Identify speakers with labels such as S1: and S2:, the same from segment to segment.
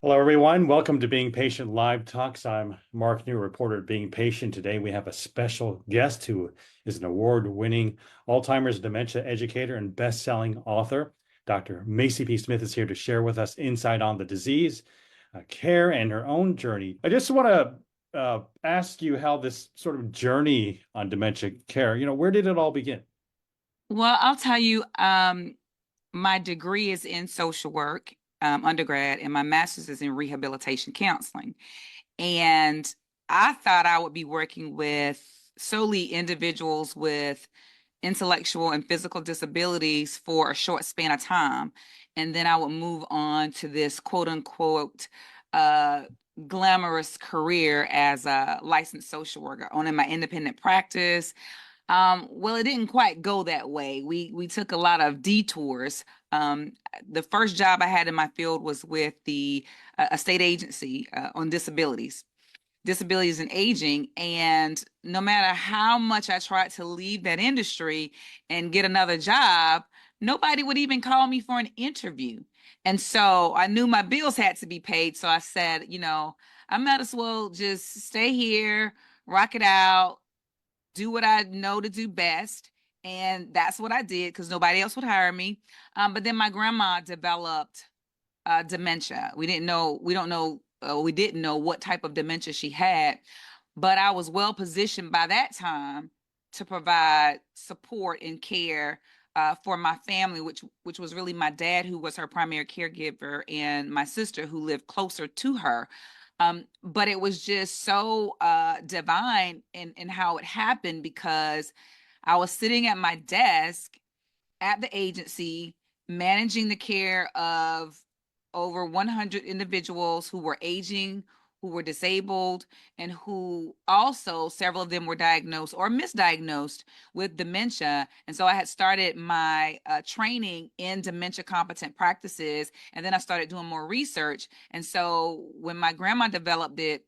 S1: Hello, everyone. Welcome to Being Patient Live Talks. I'm Mark New, reporter at Being Patient. Today, we have a special guest who is an award-winning Alzheimer's dementia educator and best-selling author. Dr. Macie P. Smith is here to share with us insight on the disease, care, and her own journey. I just want to ask you how this sort of journey on dementia care, where did it all begin?
S2: Well, I'll tell you, my degree is in social work, undergrad, and my master's is in rehabilitation counseling. And I thought I would be working with solely individuals with intellectual and physical disabilities for a short span of time. And then I would move on to this quote unquote uh, glamorous career as a licensed social worker, owning my independent practice. Well, it didn't quite go that way. We took a lot of detours. The first job I had in my field was with the a state agency on disabilities and aging. And no matter how much I tried to leave that industry and get another job, nobody would even call me for an interview. And so I knew my bills had to be paid. So I said, I might as well just stay here, rock it out, do what I know to do best. And that's what I did because nobody else would hire me. But then my grandma developed dementia. We didn't know what type of dementia she had, but I was well positioned by that time to provide support and care for my family, which was really my dad, who was her primary caregiver, and my sister, who lived closer to her. But it was just so divine in how it happened because I was sitting at my desk at the agency managing the care of over 100 individuals who were aging, who were disabled, and who also several of them were diagnosed or misdiagnosed with dementia. And so I had started my training in dementia competent practices, and then I started doing more research. And so when my grandma developed it,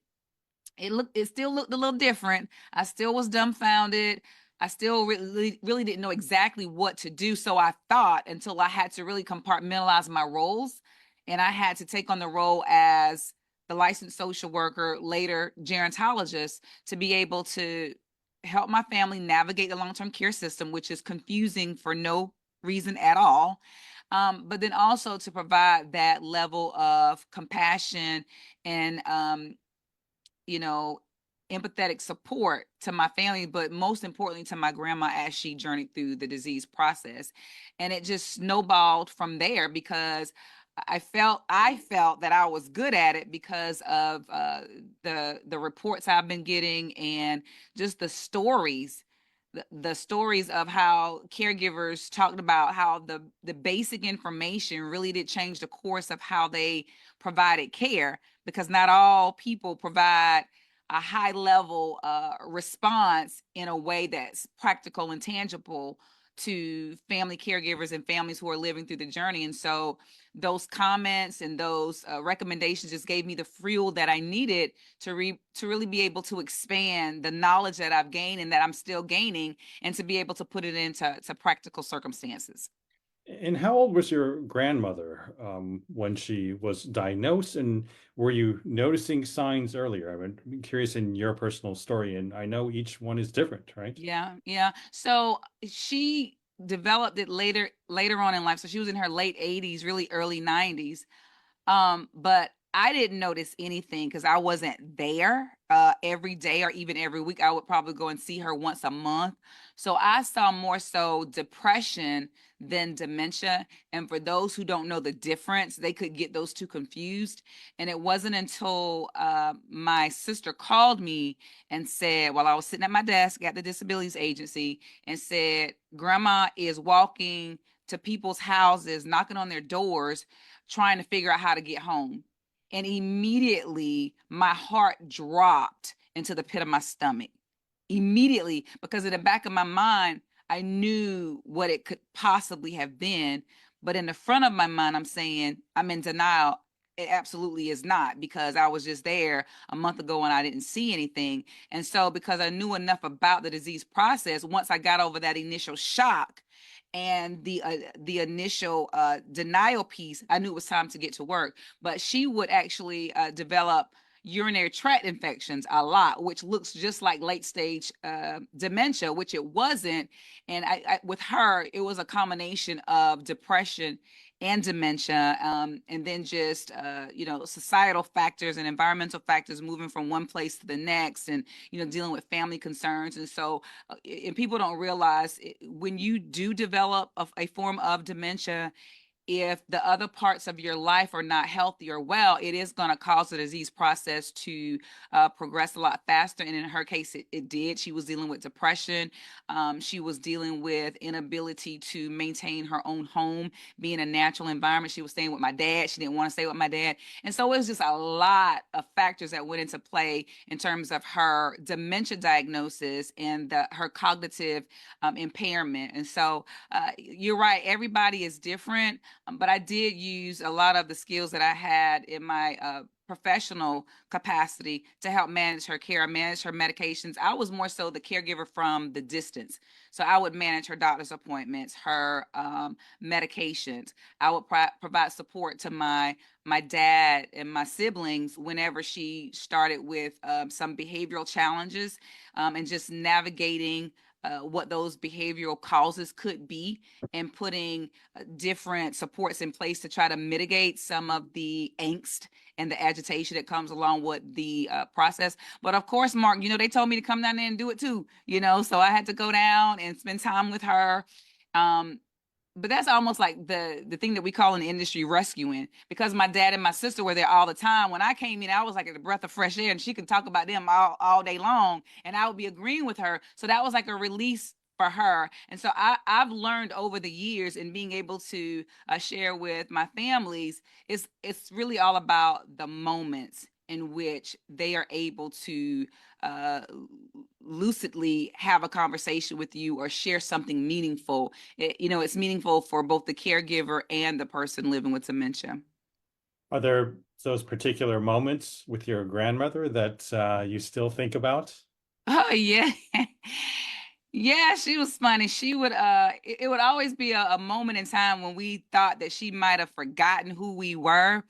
S2: it still looked a little different. I still was dumbfounded. I still really didn't know exactly what to do. So I thought until I had to really compartmentalize my roles, and I had to take on the role as the licensed social worker, later gerontologist, to be able to help my family navigate the long-term care system, which is confusing for no reason at all. But then also to provide that level of compassion and you know, empathetic support to my family, but most importantly to my grandma as she journeyed through the disease process. And it just snowballed from there because I felt that I was good at it because of the reports I've been getting and just the stories. The stories of how caregivers talked about how the basic information really did change the course of how they provided care, because not all people provide a high level response in a way that's practical and tangible to family caregivers and families who are living through the journey. And so those comments and those recommendations just gave me the fuel that I needed to really be able to expand the knowledge that I've gained and that I'm still gaining, and to be able to put it into practical circumstances.
S1: And how old was your grandmother when she was diagnosed? And were you noticing signs earlier? I'm curious in your personal story, and I know each one is different, right?
S2: Yeah, yeah. So she developed it later on in life. So she was in her late 80s, really early 90s. But I didn't notice anything because I wasn't there every day or even every week. I would probably go and see her once a month. So I saw more so depression than dementia. And for those who don't know the difference, they could get those two confused. And it wasn't until my sister called me and said, while I was sitting at my desk at the disabilities agency, and said, Grandma is walking to people's houses, knocking on their doors, trying to figure out how to get home. And immediately my heart dropped into the pit of my stomach. Immediately, because in the back of my mind, I knew what it could possibly have been. But in the front of my mind, I'm saying I'm in denial. It absolutely is not, because I was just there a month ago and I didn't see anything. And so, because I knew enough about the disease process, once I got over that initial shock and the initial denial piece, I knew it was time to get to work. But she would actually develop urinary tract infections a lot, which looks just like late stage dementia, which it wasn't. And with her, it was a combination of depression and dementia, and then just societal factors and environmental factors, moving from one place to the next, and dealing with family concerns. And so, and people don't realize when you do develop a form of dementia, if the other parts of your life are not healthy or well, it is going to cause the disease process to progress a lot faster. And in her case, it did. She was dealing with depression. She was dealing with inability to maintain her own home, being a natural environment. She was staying with my dad. She didn't want to stay with my dad. And so it was just a lot of factors that went into play in terms of her dementia diagnosis and her cognitive impairment. And so you're right. Everybody is different. But I did use a lot of the skills that I had in my professional capacity to help manage her care, manage her medications. I was more so the caregiver from the distance. So I would manage her doctor's appointments, her medications. I would provide support to my dad and my siblings whenever she started with some behavioral challenges, and just navigating what those behavioral causes could be, and putting different supports in place to try to mitigate some of the angst and the agitation that comes along with the process. But of course, Mark, they told me to come down there and do it too, so I had to go down and spend time with her. But that's almost like the thing that we call in the industry rescuing, because my dad and my sister were there all the time. When I came in, I was like a breath of fresh air, and she could talk about them all day long, and I would be agreeing with her. So that was like a release for her. And so I've learned over the years, in being able to share with my families, it's really all about the moments in which they are able to lucidly have a conversation with you or share something meaningful. It's meaningful for both the caregiver and the person living with dementia.
S1: Are there those particular moments with your grandmother that you still think about?
S2: Oh yeah. Yeah, she was funny. She would it would always be a moment in time when we thought that she might have forgotten who we were.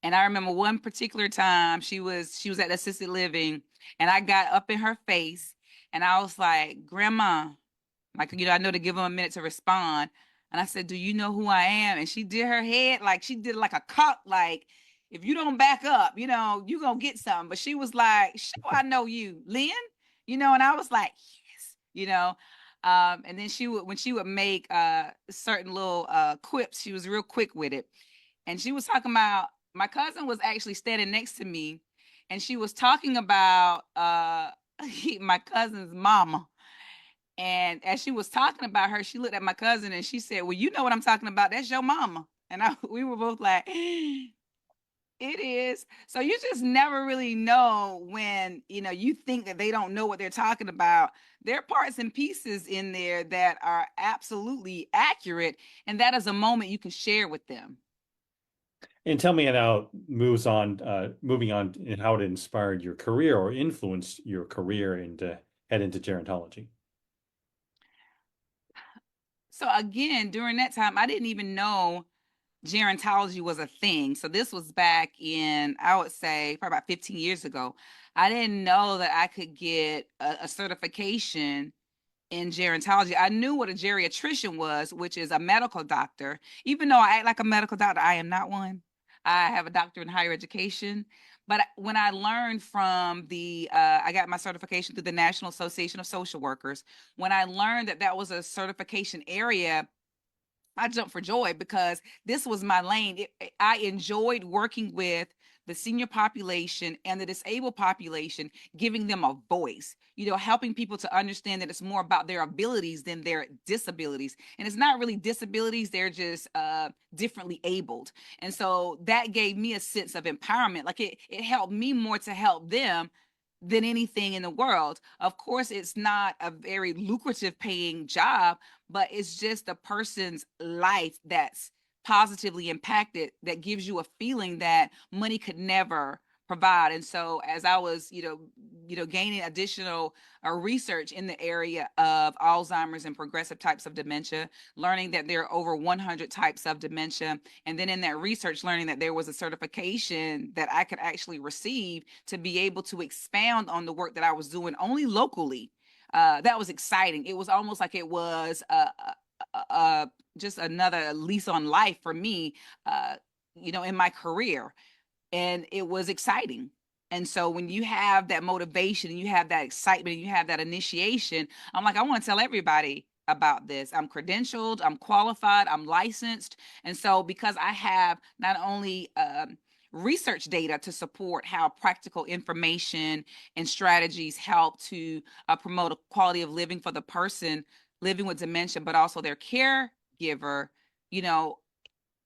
S2: And I remember one particular time she was at assisted living, and I got up in her face and I was like, "Grandma," like, I know to give them a minute to respond. And I said, "Do you know who I am?" And she did her head like she did like a cock, like, if you don't back up, you gonna get something. But she was like, "Sure, I know you, Lynn," and I was like, "Yes," and then when she would make certain little quips, she was real quick with it. And she was talking about, my cousin was actually standing next to me, and she was talking about my cousin's mama. And as she was talking about her, she looked at my cousin and she said, "Well, you know what I'm talking about. That's your mama." And we were both like, "It is." So you just never really know when, you think that they don't know what they're talking about. There are parts and pieces in there that are absolutely accurate. And that is a moment you can share with them.
S1: And tell me now, moving on, and how it inspired your career or influenced your career and head into gerontology.
S2: So again, during that time, I didn't even know gerontology was a thing. So this was back in, I would say, probably about 15 years ago. I didn't know that I could get a certification in gerontology. I knew what a geriatrician was, which is a medical doctor. Even though I act like a medical doctor, I am not one. I have a doctorate in higher education. But when I learned from I got my certification through the National Association of Social Workers. When I learned that that was a certification area, I jumped for joy, because this was my lane. I enjoyed working with the senior population and the disabled population, giving them a voice, helping people to understand that it's more about their abilities than their disabilities. And it's not really disabilities, they're just differently abled. And so that gave me a sense of empowerment. Like it helped me more to help them than anything in the world. Of course, it's not a very lucrative paying job, but it's just a person's life that's positively impacted, that gives you a feeling that money could never provide. And so as I was, gaining additional research in the area of Alzheimer's and progressive types of dementia, learning that there are over 100 types of dementia, and then in that research, learning that there was a certification that I could actually receive to be able to expound on the work that I was doing only locally. That was exciting. It was almost like it was just another lease on life for me, in my career. And it was exciting. And so when you have that motivation and you have that excitement and you have that initiation, I'm like, I want to tell everybody about this. I'm credentialed, I'm qualified, I'm licensed. And so because I have not only research data to support how practical information and strategies help to promote a quality of living for the person living with dementia, but also their caregiver,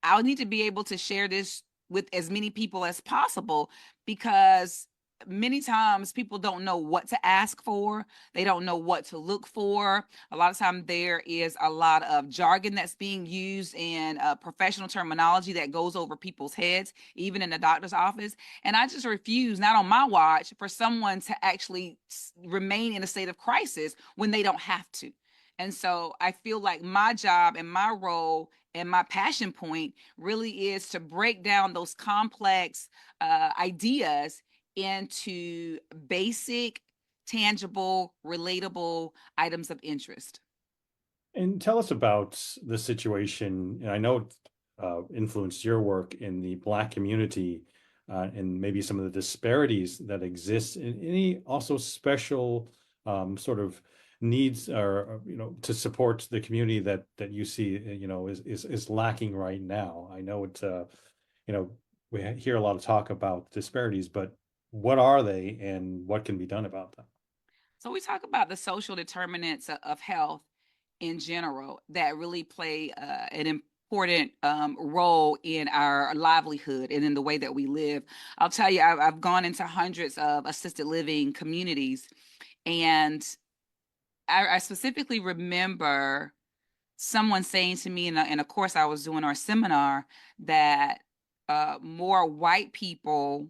S2: I'll need to be able to share this with as many people as possible, because many times people don't know what to ask for. They don't know what to look for. A lot of time there is a lot of jargon that's being used in professional terminology that goes over people's heads, even in the doctor's office. And I just refuse, not on my watch, for someone to actually remain in a state of crisis when they don't have to. And so I feel like my job and my role and my passion point really is to break down those complex ideas into basic, tangible, relatable items of interest.
S1: And tell us about the situation. And I know it influenced your work in the Black community, and maybe some of the disparities that exist, and any also special sort of needs, or to support the community that you see is lacking right now. I know we hear a lot of talk about disparities, but what are they and what can be done about them?
S2: So we talk about the social determinants of health in general that really play an important role in our livelihood and in the way that we live. I'll tell you, I've gone into hundreds of assisted living communities, and I specifically remember someone saying to me in a course I was doing, our seminar, that more white people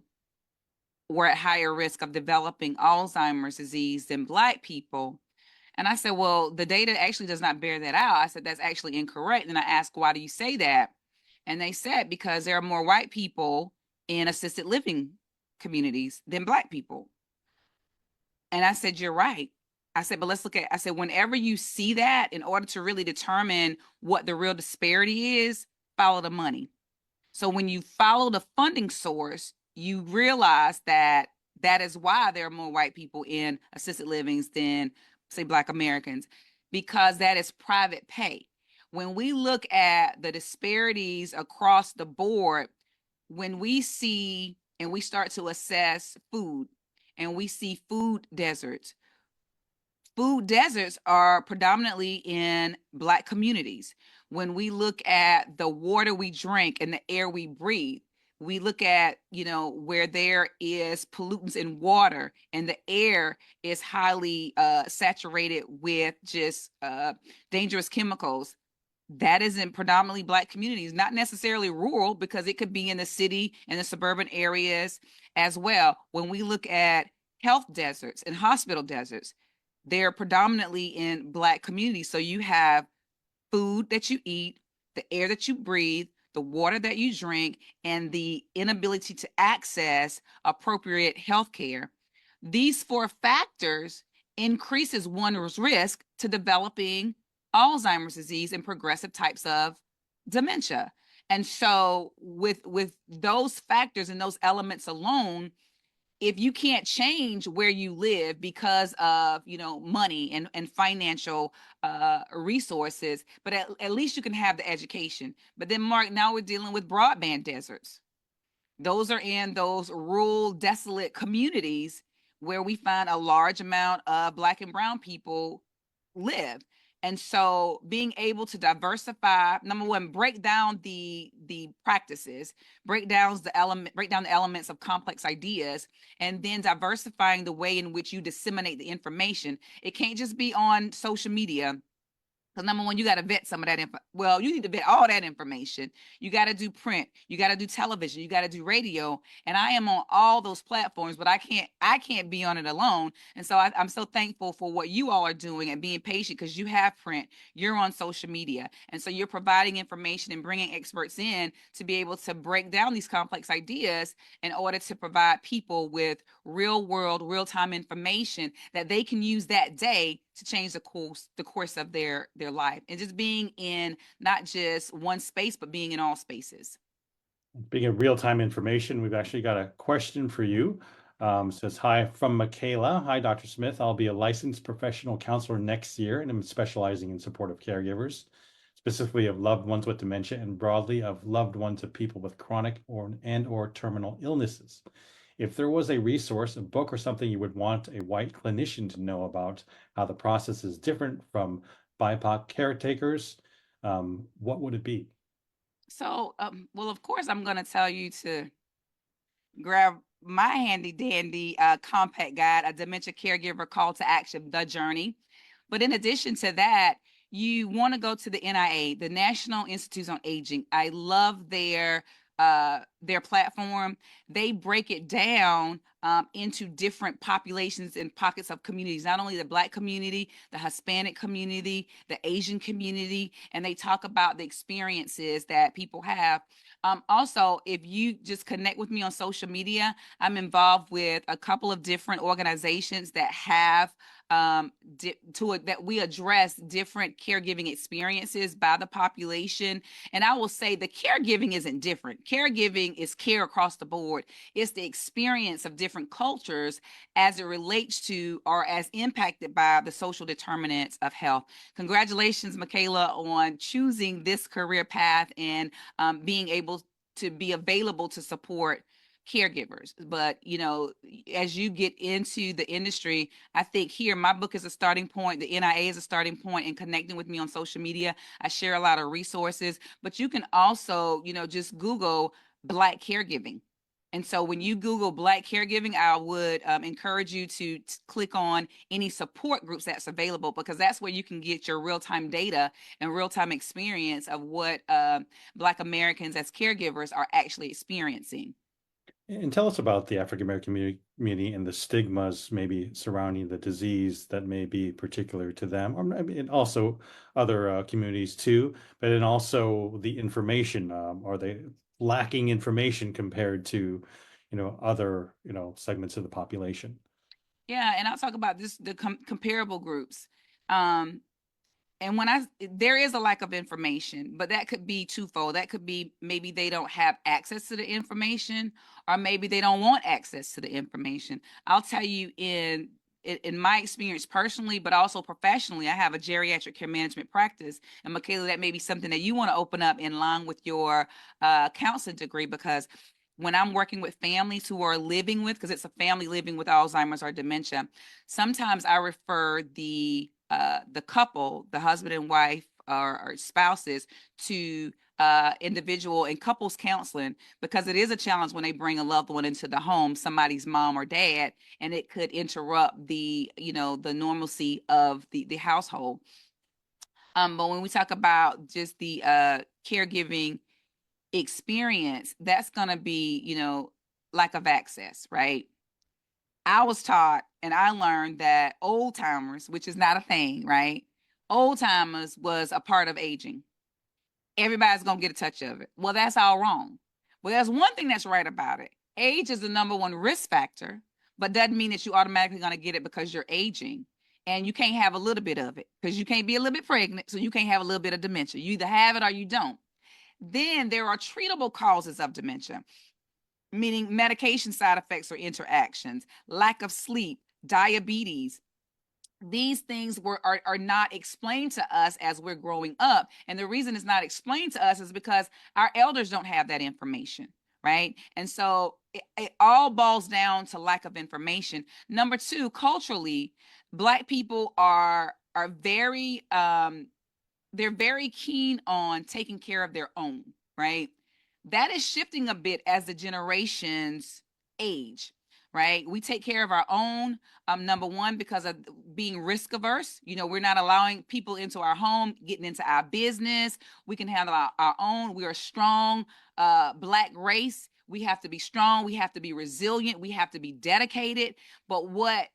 S2: were at higher risk of developing Alzheimer's disease than Black people. And I said, well, the data actually does not bear that out. I said, that's actually incorrect. And I asked, why do you say that? And they said, because there are more white people in assisted living communities than Black people. And I said, you're right. I said, but let's look at, I said, whenever you see that, in order to really determine what the real disparity is, follow the money. So when you follow the funding source, you realize that that is why there are more white people in assisted livings than, say, Black Americans, because that is private pay. When we look at the disparities across the board, when we see and we start to assess food and we see food deserts are predominantly in Black communities. When we look at the water we drink and the air we breathe, we look at, where there is pollutants in water and the air is highly saturated with just dangerous chemicals. That is in predominantly Black communities, not necessarily rural, because it could be in the city and the suburban areas as well. When we look at health deserts and hospital deserts, they're predominantly in Black communities. So you have food that you eat, the air that you breathe, the water that you drink, and the inability to access appropriate health care. These four factors increases one's risk to developing Alzheimer's disease and progressive types of dementia. And so with those factors and those elements alone, if you can't change where you live because of money and financial resources, but at least you can have the education. But then, Mark, now we're dealing with broadband deserts. Those are in those rural, desolate communities where we find a large amount of Black and brown people live. And so being able to diversify, number one, break down the practices, break down the elements of complex ideas, and then diversifying the way in which you disseminate the information. It can't just be on social media, Because number one, you got to vet some of that info. Well, you need to vet all that information. You got to do print. You got to do television. You got to do radio. And I am on all those platforms, but I can't be on it alone. And so I'm so thankful for what you all are doing and being patient because you have print. You're on social media, and so you're providing information and bringing experts in to be able to break down these complex ideas in order to provide people with real world, real time information that they can use that day to change the course of their life, and just being in not just one space but being in all spaces.
S1: Being of real-time information, we've actually got a question for you. Says, hi from Michaela. Hi, Dr. Smith. I'll be a licensed professional counselor next year, and I'm specializing in supportive caregivers, specifically of loved ones with dementia and broadly of loved ones of people with chronic or terminal illnesses. If there was a resource, a book or something you would want a white clinician to know about how the process is different from BIPOC caretakers, what would it be?
S2: So, well, of course, I'm going to tell you to grab my handy dandy compact guide, A Dementia Caregiver Call to Action, The Journey. But in addition to that, you want to go to the NIA, the National Institutes on Aging. I love their platform. They break it down into different populations and pockets of communities, not only the Black community, the Hispanic community, the Asian community, and they talk about the experiences that people have. Also, if you just connect with me on social media, I'm involved with a couple of different organizations that have that we address different caregiving experiences by the population. And I will say the caregiving isn't different. Caregiving is care across the board. It's the experience of different cultures as it relates to or as impacted by the social determinants of health. Congratulations, Michaela, on choosing this career path and being able to be available to support caregivers. But as you get into the industry, I think here my book is a starting point, the NIA is a starting point, and connecting with me on social media. I share a lot of resources, but you can also just Google Black caregiving. And so when you Google Black caregiving, I would encourage you to click on any support groups that's available, because that's where you can get your real-time data and real-time experience of what Black Americans as caregivers are actually experiencing.
S1: And tell us about the African American community and the stigmas maybe surrounding the disease that may be particular to them, or I mean, also other communities too, but then also the information. Are they lacking information compared to, other, segments of the population?
S2: Yeah, and I'll talk about the comparable groups. And there is a lack of information, but that could be twofold. That could be maybe they don't have access to the information, or maybe they don't want access to the information. I'll tell you in my experience personally, but also professionally, I have a geriatric care management practice. And Michaela, that may be something that you want to open up in line with your counseling degree, because when I'm working with families who are living with, because it's a family living with Alzheimer's or dementia, sometimes I refer the couple, the husband and wife or spouses, to individual and couples counseling, because it is a challenge when they bring a loved one into the home, somebody's mom or dad, and it could interrupt the normalcy of the household. But when we talk about just the caregiving experience, that's going to be, lack of access, right? I was taught and I learned that old timers, which is not a thing, right? Old timers was a part of aging. Everybody's going to get a touch of it. Well, that's all wrong. Well, there's one thing that's right about it. Age is the number one risk factor, but doesn't mean that you automatically going to get it because you're aging. And you can't have a little bit of it, because you can't be a little bit pregnant, so you can't have a little bit of dementia. You either have it or you don't. Then there are treatable causes of dementia, meaning medication side effects or interactions, lack of sleep, diabetes. These things are not explained to us as we're growing up. And the reason it's not explained to us is because our elders don't have that information, right? And so it all boils down to lack of information. Number two, culturally, Black people are very they're very keen on taking care of their own, right? That is shifting a bit as the generations age. right? We take care of our own, number one, because of being risk averse. We're not allowing people into our home, getting into our business. We can handle our own. We are strong, Black race. We have to be strong. We have to be resilient. We have to be dedicated. But what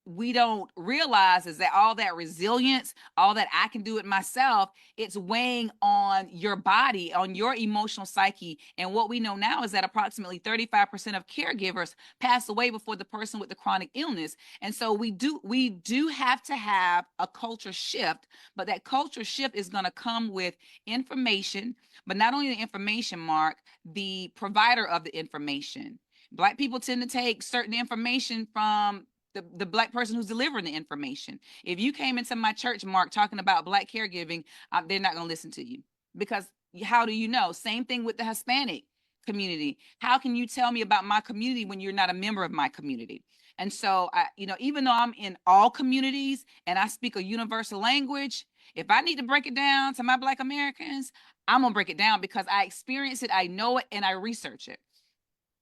S2: we don't realize is that all that resilience, all that I can do it myself, it's weighing on your body, on your emotional psyche. And what we know now is that approximately 35% of caregivers pass away before the person with the chronic illness. And so we do have to have a culture shift, but that culture shift is going to come with information, but not only the information, Mark, the provider of the information. Black people tend to take certain information from the Black person who's delivering the information. If you came into my church, Mark, talking about Black caregiving, they're not going to listen to you, because how do you know? Same thing with the Hispanic community. How can you tell me about my community when you're not a member of my community? And so, even though I'm in all communities and I speak a universal language, if I need to break it down to my Black Americans, I'm going to break it down because I experience it, I know it, and I research it.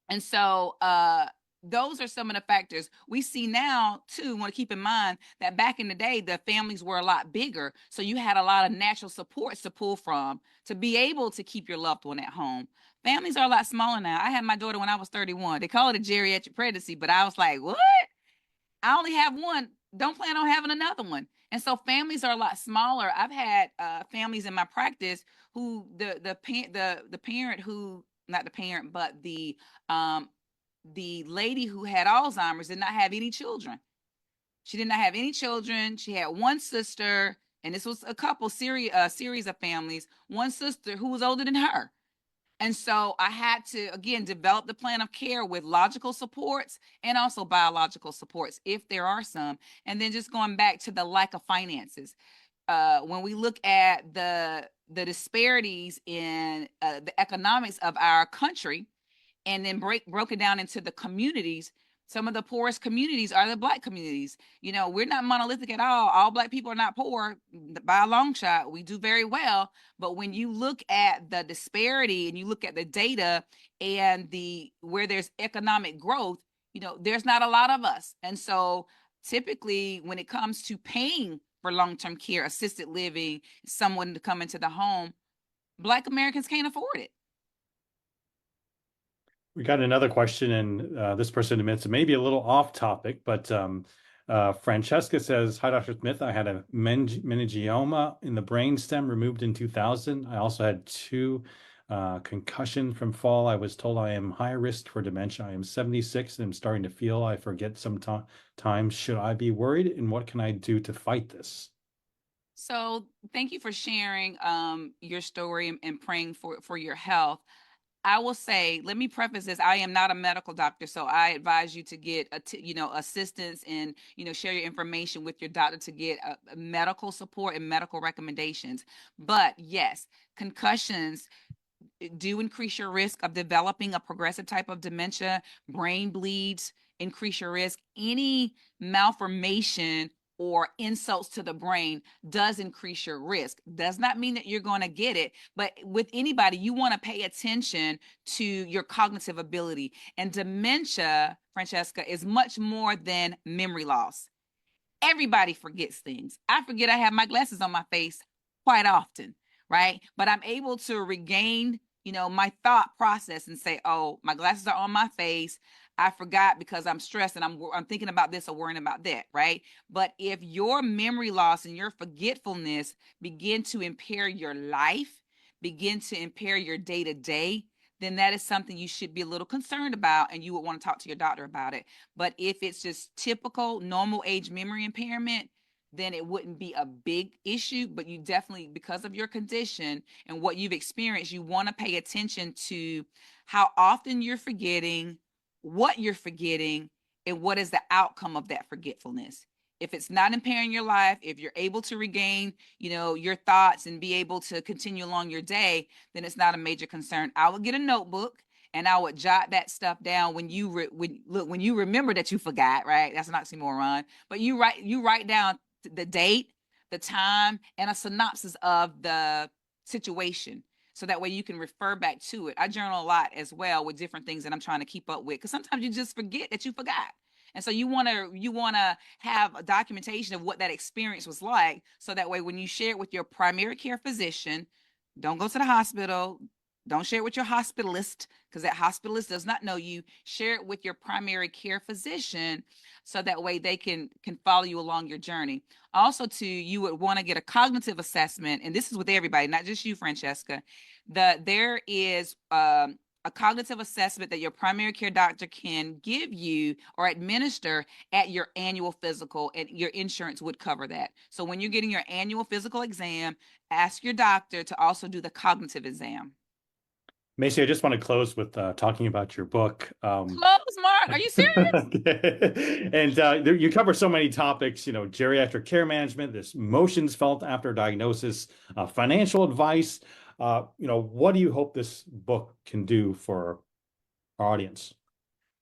S2: And so, those are some of the factors we see now too. Want to keep in mind that back in the day, the families were a lot bigger. So you had a lot of natural supports to pull from to be able to keep your loved one at home. Families are a lot smaller now. I had my daughter when I was 31. They call it a geriatric pregnancy, but I was like, what? I only have one. Don't plan on having another one. And so families are a lot smaller. I've had families in my practice who the parent who, not the parent, but the lady who had Alzheimer's did not have any children. She did not have any children. She had one sister, and this was a couple series of families, one sister who was older than her. And so I had to, again, develop the plan of care with logical supports and also biological supports, if there are some. And then just going back to the lack of finances. When we look at the disparities in the economics of our country, and then broken down into the communities, some of the poorest communities are the Black communities. We're not monolithic at all. All Black people are not poor by a long shot. We do very well. But when you look at the disparity and you look at the data and where there's economic growth, there's not a lot of us. And so typically when it comes to paying for long-term care, assisted living, someone to come into the home, Black Americans can't afford it.
S1: We got another question, and this person admits it may be a little off topic, but Francesca says, "Hi, Dr. Smith. I had a meningioma in the brainstem removed in 2000. I also had 2 concussion from fall. I was told I am high risk for dementia. I am 76 and I'm starting to feel I forget sometimes. Should I be worried, and what can I do to fight this?"
S2: So thank you for sharing your story and praying for your health. I will say, let me preface this. I am not a medical doctor, so I advise you to get assistance and share your information with your doctor to get medical support and medical recommendations. But yes, concussions do increase your risk of developing a progressive type of dementia. Brain bleeds increase your risk. Any malformation or insults to the brain does increase your risk. Does not mean that you're going to get it, but with anybody, you want to pay attention to your cognitive ability. And dementia, Francesca, is much more than memory loss. Everybody forgets things. I forget I have my glasses on my face quite often, right? But I'm able to regain, my thought process and say, oh, my glasses are on my face. I forgot because I'm stressed and I'm thinking about this or worrying about that, right? But if your memory loss and your forgetfulness begin to impair your life, begin to impair your day-to-day, then that is something you should be a little concerned about, and you would want to talk to your doctor about it. But if it's just typical normal age memory impairment, then it wouldn't be a big issue. But you definitely, because of your condition and what you've experienced, you want to pay attention to how often you're forgetting, what you're forgetting, and what is the outcome of that forgetfulness. If it's not impairing your life, if you're able to regain, your thoughts and be able to continue along your day, then it's not a major concern. I would get a notebook and I would jot that stuff down when you remember that you forgot, right? That's an oxymoron. But you write down the date, the time, and a synopsis of the situation. so that way you can refer back to it. I journal a lot as well with different things that I'm trying to keep up with, because sometimes you just forget that you forgot. And so you want to have a documentation of what that experience was like, so that way when you share it with your primary care physician, don't go to the hospital, don't share it with your hospitalist, because that hospitalist does not know you. Share it with your primary care physician, so that way they can follow you along your journey. Also, too, you would want to get a cognitive assessment, and this is with everybody, not just you, Francesca. There is a cognitive assessment that your primary care doctor can give you or administer at your annual physical, and your insurance would cover that. So when you're getting your annual physical exam, ask your doctor to also do the cognitive exam.
S1: Macie, I just want to close with talking about your book.
S2: Close, Mark. Are you serious?
S1: And you cover so many topics, geriatric care management, this emotions felt after diagnosis, financial advice. What do you hope this book can do for our audience?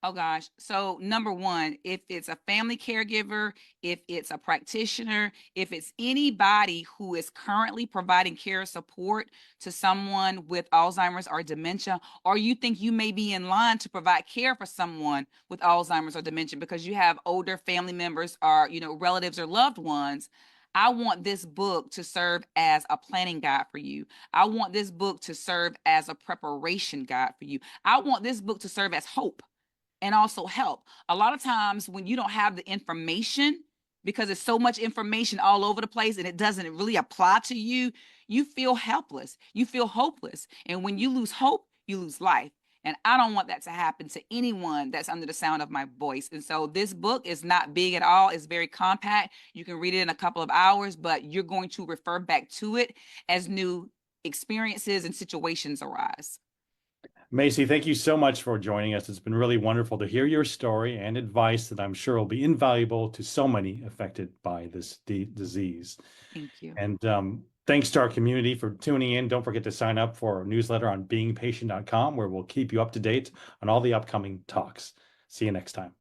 S2: Oh gosh. So number one, if it's a family caregiver, if it's a practitioner, if it's anybody who is currently providing care or support to someone with Alzheimer's or dementia, or you think you may be in line to provide care for someone with Alzheimer's or dementia because you have older family members or, relatives or loved ones, I want this book to serve as a planning guide for you. I want this book to serve as a preparation guide for you. I want this book to serve as hope and also help. A lot of times when you don't have the information, because there's so much information all over the place and it doesn't really apply to you, you feel helpless, you feel hopeless. And when you lose hope, you lose life. And I don't want that to happen to anyone that's under the sound of my voice. And so this book is not big at all. It's very compact. You can read it in a couple of hours, but you're going to refer back to it as new experiences and situations arise.
S1: Macie, thank you so much for joining us. It's been really wonderful to hear your story and advice that I'm sure will be invaluable to so many affected by this disease.
S2: Thank you.
S1: And thanks to our community for tuning in. Don't forget to sign up for our newsletter on beingpatient.com, where we'll keep you up to date on all the upcoming talks. See you next time.